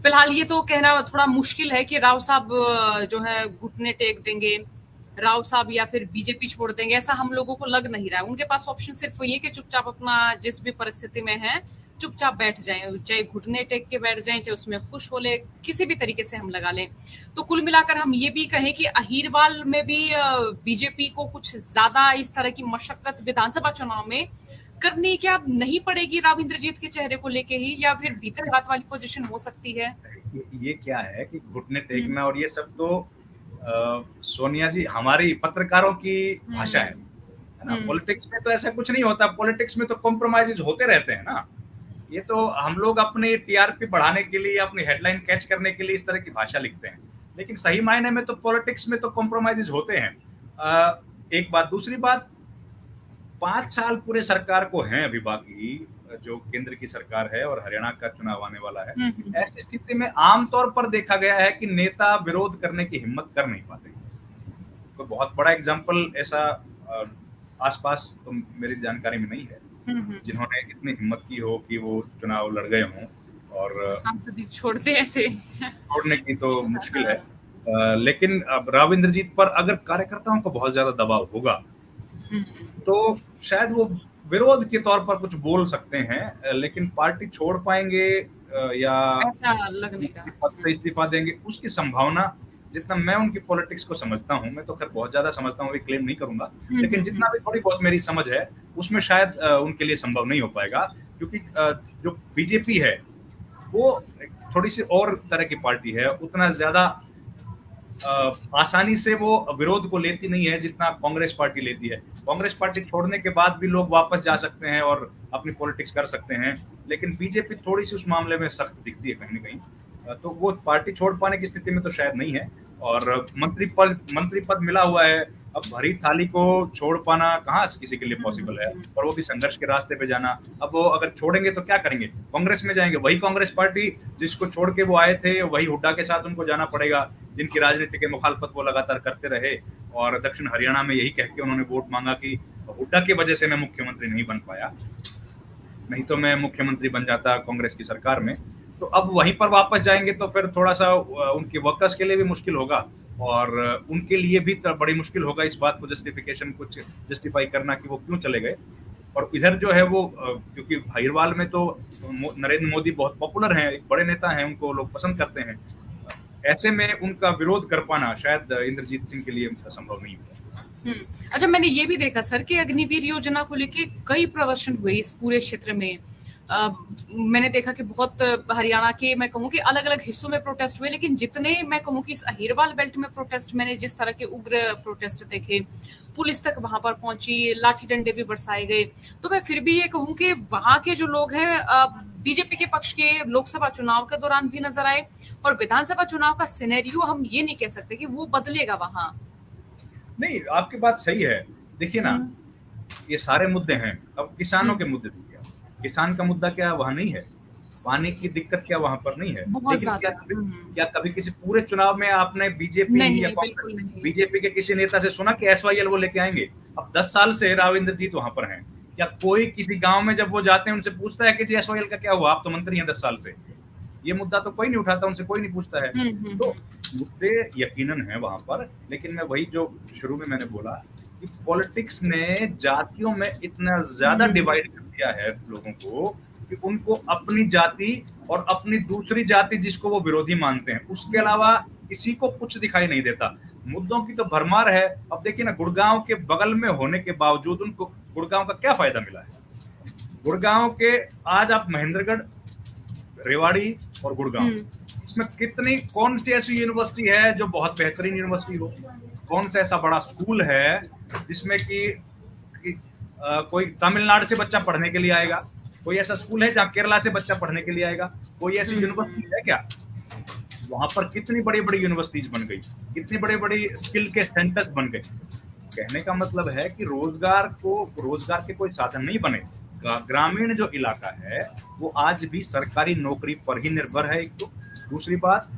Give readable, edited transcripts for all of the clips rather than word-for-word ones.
फिलहाल ये तो कहना थोड़ा मुश्किल है कि राव साहब जो है घुटने टेक देंगे, राव साहब या फिर बीजेपी छोड़ देंगे, ऐसा हम लोगों को लग नहीं रहा है। उनके पास ऑप्शन सिर्फ ये कि चुपचाप अपना जिस भी परिस्थिति में है चुपचाप बैठ जाएं, चाहे घुटने टेक के बैठ जाएं, चाहे उसमें खुश हो ले, किसी भी तरीके से हम लगा लें। तो कुल मिलाकर हम ये भी कहें कि अहीरवाल में भी बीजेपी को कुछ ज्यादा इस तरह की मशक्कत विधानसभा चुनाव में करनी क्या नहीं पड़ेगी राव इंद्रजीत के चेहरे को लेके ही, या फिर भीतर हाथ वाली पोजीशन हो सकती है? ये क्या है कि घुटने टेकना और ये सब तो सोनिया जी हमारी पत्रकारों की भाषा है ना। पॉलिटिक्स में तो ऐसा कुछ नहीं होता, पॉलिटिक्स में तो कॉम्प्रोमाइजेज होते रहते हैं ना। ये तो हम लोग अपनी टीआरपी बढ़ाने के लिए, अपनी हेडलाइन कैच करने के लिए इस तरह की भाषा लिखते हैं, लेकिन सही मायने में तो पॉलिटिक्स में तो कॉम्प्रोमाइजेज होते हैं। एक बात। दूसरी बात, 5 साल पूरे सरकार को हैं अभी बाकी, जो केंद्र की सरकार है और हरियाणा का चुनाव आने वाला है। ऐसी स्थिति में आमतौर पर देखा गया है कि नेता विरोध करने की हिम्मत कर नहीं पाते। तो बहुत बड़ा एग्जाम्पल ऐसा आसपास तो मेरी जानकारी में नहीं है जिन्होंने इतनी हिम्मत की हो कि वो चुनाव लड़ गए हों, और सांसद छोड़ते ऐसे छोड़ने की तो मुश्किल है। लेकिन अब राव इंद्रजीत पर अगर कार्यकर्ताओं का बहुत ज्यादा दबाव होगा तो शायद वो विरोध के तौर पर कुछ बोल सकते हैं, लेकिन पार्टी छोड़ पाएंगे या ऐसा लग नहीं रहा, पद से इस्तीफा देंगे उसकी संभावना, जितना मैं उनकी पॉलिटिक्स को समझता हूं, मैं तो खैर बहुत ज्यादा समझता हूं, क्लेम नहीं करूंगा, लेकिन जितना भी थोड़ी बहुत मेरी समझ है उसमें शायद उनके लिए संभव नहीं हो पाएगा, क्योंकि जो बीजेपी है वो थोड़ी सी और तरह की पार्टी है। उतना ज्यादा आसानी से वो विरोध को लेती नहीं है जितना कांग्रेस पार्टी लेती है। कांग्रेस पार्टी छोड़ने के बाद भी लोग वापस जा सकते हैं और अपनी पॉलिटिक्स कर सकते हैं, लेकिन बीजेपी थोड़ी सी उस मामले में सख्त दिखती है कहीं ना कहीं। तो वो पार्टी छोड़ पाने की स्थिति में तो शायद नहीं है, और मंत्री पद मिला हुआ है। अब भरी थाली को छोड़ पाना कहाँ किसी के लिए पॉसिबल है, और वो भी संघर्ष के रास्ते पे जाना। अब वो अगर छोड़ेंगे तो क्या करेंगे, कांग्रेस में जाएंगे, वही कांग्रेस पार्टी जिसको छोड़ के वो आए थे वही हुड्डा के साथ उनको जाना पड़ेगा, जिनकी राजनीति के मुखालफत वो लगातार करते रहे। और दक्षिण हरियाणा में यही कह के उन्होंने वोट मांगा कि हुड्डा की वजह से मैं मुख्यमंत्री नहीं बन पाया, नहीं तो मैं मुख्यमंत्री बन जाता कांग्रेस की सरकार में। तो अब वहीं पर वापस जाएंगे तो फिर थोड़ा सा उनके वर्कर्स के लिए भी मुश्किल होगा, और उनके लिए भी बड़ी मुश्किल होगा इस बात को कुछ जस्टिफाई करना कि वो क्यों चले गए। और इधर जो है वो क्योंकि अहीरवाल में तो नरेंद्र मोदी बहुत पॉपुलर हैं, एक बड़े नेता हैं, उनको लोग पसंद करते हैं, ऐसे में उनका विरोध कर पाना शायद इंद्रजीत सिंह के लिए संभव नहीं होगा। अच्छा, मैंने ये भी देखा सर कि अग्निवीर योजना को लेके कई प्रदर्शन हुए इस पूरे क्षेत्र में। मैंने देखा कि बहुत हरियाणा के मैं कहूँ कि अलग अलग हिस्सों में प्रोटेस्ट हुए, लेकिन जितने मैं कहूँ कि इस अहीरवाल बेल्ट में प्रोटेस्ट, मैंने जिस तरह के उग्र प्रोटेस्ट देखे, पुलिस तक वहां पर पहुंची, लाठी डंडे भी बरसाए गए, तो मैं फिर भी ये कहूँ कि वहां के जो लोग हैं बीजेपी के पक्ष के लोकसभा चुनाव के दौरान भी नजर आए, और विधानसभा चुनाव का सिनेरियो हम ये नहीं कह सकते कि वो बदलेगा वहां। नहीं, आपकी बात सही है। देखिए ना, ये सारे मुद्दे हैं। अब किसानों के मुद्दे देखिए, किसान का मुद्दा क्या वहां नहीं है, पानी की दिक्कत क्या वहां पर नहीं है, लेकिन क्या कभी किसी पूरे चुनाव में आपने बीजेपी के किसी नेता से सुना कि एसवाईएल वो लेके आएंगे? अब 10 साल से राव इंद्रजीत वहां पर हैं, क्या कोई किसी गांव में जब वो जाते हैं उनसे पूछता है कि जी एसवाईएल का क्या हुआ, आप तो मंत्री हैं 10 साल से? ये मुद्दा तो कोई नहीं उठाता, उनसे कोई नहीं पूछता है। तो मुद्दे यकीनन है वहां पर, लेकिन मैं वही जो शुरू में मैंने बोला कि पॉलिटिक्स ने जातियों में इतना ज्यादा डिवाइड कर दिया है लोगों को कि उनको अपनी जाति और अपनी दूसरी जाति जिसको वो विरोधी मानते हैं उसके अलावा किसी को कुछ दिखाई नहीं देता। मुद्दों की तो भरमार है। अब देखिए ना, गुड़गांव के बगल में होने के बावजूद उनको गुड़गांव का क्या फायदा मिला है? गुड़गांव के आज आप महेंद्रगढ़, रेवाड़ी और गुड़गांव, इसमें कौन सी ऐसी यूनिवर्सिटी है जो बहुत बेहतरीन यूनिवर्सिटी हो? कौन सा ऐसा बड़ा स्कूल है जिसमें कि कोई तमिलनाडु से बच्चा पढ़ने के लिए आएगा? कोई ऐसा स्कूल है जहाँ केरला से बच्चा पढ़ने के लिए आएगा? कोई ऐसी यूनिवर्सिटी है क्या? वहां पर कितनी बड़ी बड़ी यूनिवर्सिटीज बन गई, कितनी बड़ी बड़ी स्किल के सेंटर्स बन गए। कहने का मतलब है कि रोजगार के कोई साधन नहीं बने। ग्रामीण जो इलाका है वो आज भी सरकारी नौकरी पर ही निर्भर है। एक तो दूसरी बात,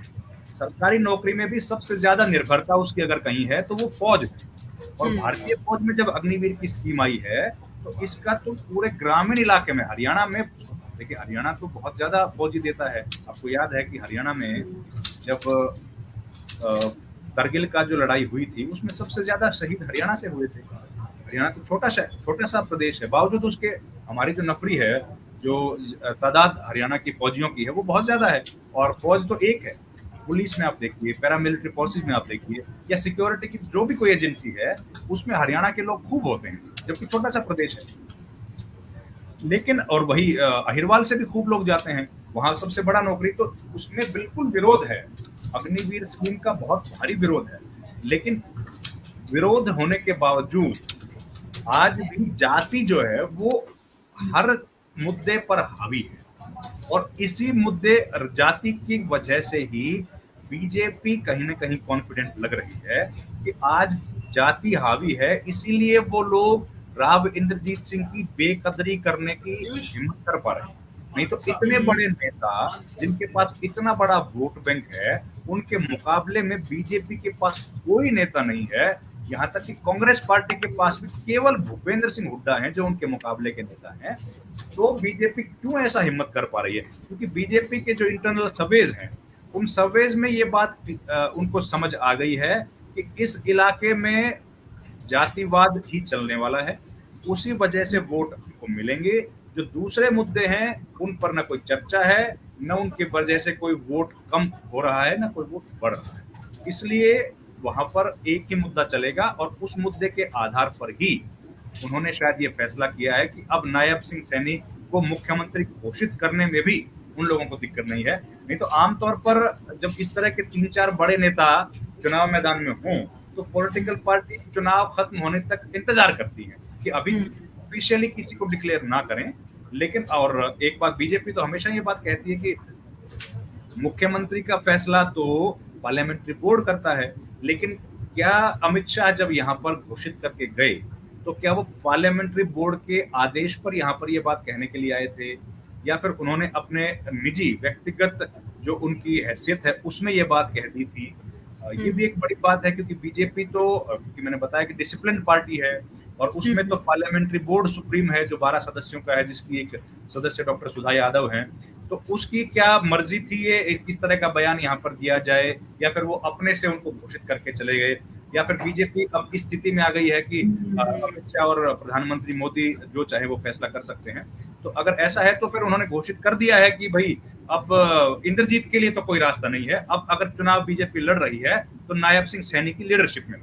सरकारी नौकरी में भी सबसे ज्यादा निर्भरता उसकी अगर कहीं है तो वो फौज है। और भारतीय फौज में जब अग्निवीर की स्कीम आई है तो इसका तो पूरे ग्रामीण इलाके में, हरियाणा में देखिए हरियाणा तो बहुत ज्यादा फौजी देता है। आपको याद है कि हरियाणा में जब करगिल का जो लड़ाई हुई थी उसमें सबसे ज्यादा शहीद हरियाणा से हुए थे। हरियाणा तो छोटा सा प्रदेश है, बावजूद उसके हमारी जो नफरी है, जो तादाद हरियाणा की फौजियों की है वो बहुत ज्यादा है। और फौज तो एक है, पुलिस में आप देखिए, पैरामिलिट्री फोर्सेज में आप देखिए, या सिक्योरिटी की जो भी कोई एजेंसी है उसमें हरियाणा के लोग खूब होते हैं, जबकि छोटा सा प्रदेश है। लेकिन और वही अहिरवाल से भी खूब लोग जाते हैं वहां, सबसे बड़ा नौकरी, तो उसमें बिल्कुल विरोध है। अग्निवीर स्कीम का बहुत भारी विरोध है, लेकिन विरोध होने के बावजूद आज भी जाति जो है वो हर मुद्दे पर हावी है। और इसी मुद्दे जाति की वजह से ही बीजेपी कहीं ना कहीं कॉन्फिडेंट लग रही है कि आज जाति हावी है, इसीलिए वो लोग राव इंद्रजीत सिंह की बेकदरी करने की हिम्मत कर पा रहे हैं। नहीं तो इतने बड़े नेता जिनके पास इतना बड़ा वोट बैंक है, उनके मुकाबले में बीजेपी के पास कोई नेता नहीं है। यहाँ तक कि कांग्रेस पार्टी के पास भी केवल भूपेंद्र सिंह हुड्डा हैं जो उनके मुकाबले के नेता हैं। तो बीजेपी क्यों ऐसा हिम्मत कर पा रही है? क्योंकि बीजेपी के जो इंटरनल सर्वेज हैं, उन सर्वेज में ये बात उनको समझ आ गई है कि इस इलाके में जातिवाद ही चलने वाला है, उसी वजह से वोट को मिलेंगे। जो दूसरे मुद्दे हैं उन पर ना कोई चर्चा है, न उनके वजह से कोई वोट कम हो रहा है, ना कोई वोट बढ़ रहा है। इसलिए वहां पर एक ही मुद्दा चलेगा और उस मुद्दे के आधार पर ही उन्होंने शायद ये फैसला किया है कि अब नायब सिंह सैनी को मुख्यमंत्री घोषित करने में भी उन लोगों को दिक्कत नहीं है। नहीं तो आमतौर पर जब इस तरह के 3-4 बड़े नेता चुनाव मैदान में हों तो पॉलिटिकल पार्टी चुनाव खत्म होने तक इंतजार करती है कि अभी ऑफिशियली किसी को डिक्लेयर ना करें। लेकिन और एक बात, बीजेपी तो हमेशा ये बात कहती है कि मुख्यमंत्री का फैसला तो पार्लियामेंट्री बोर्ड करता है, लेकिन क्या अमित शाह जब यहाँ पर घोषित करके गए तो क्या वो पार्लियामेंट्री बोर्ड के आदेश पर यहाँ पर ये बात कहने के लिए आए थे, या फिर उन्होंने अपने निजी व्यक्तिगत जो उनकी हैसियत है उसमें ये बात कह दी थी? ये भी एक बड़ी बात है, क्योंकि बीजेपी तो, क्योंकि मैंने बताया कि डिसिप्लिन पार्टी है और उसमें तो पार्लियामेंट्री बोर्ड सुप्रीम है जो 12 सदस्यों का है, जिसकी एक सदस्य डॉक्टर सुधा यादव हैं। तो उसकी क्या मर्जी थी ये किस तरह का बयान यहाँ पर दिया जाए, या फिर वो अपने से उनको घोषित करके चले गए, या फिर बीजेपी अब इस स्थिति में आ गई है कि अमित शाह और प्रधानमंत्री मोदी जो चाहे वो फैसला कर सकते हैं। तो अगर ऐसा है तो फिर उन्होंने घोषित कर दिया है कि भाई अब इंद्रजीत के लिए तो कोई रास्ता नहीं है, अब अगर चुनाव बीजेपी लड़ रही है तो नायब सिंह सैनी की लीडरशिप में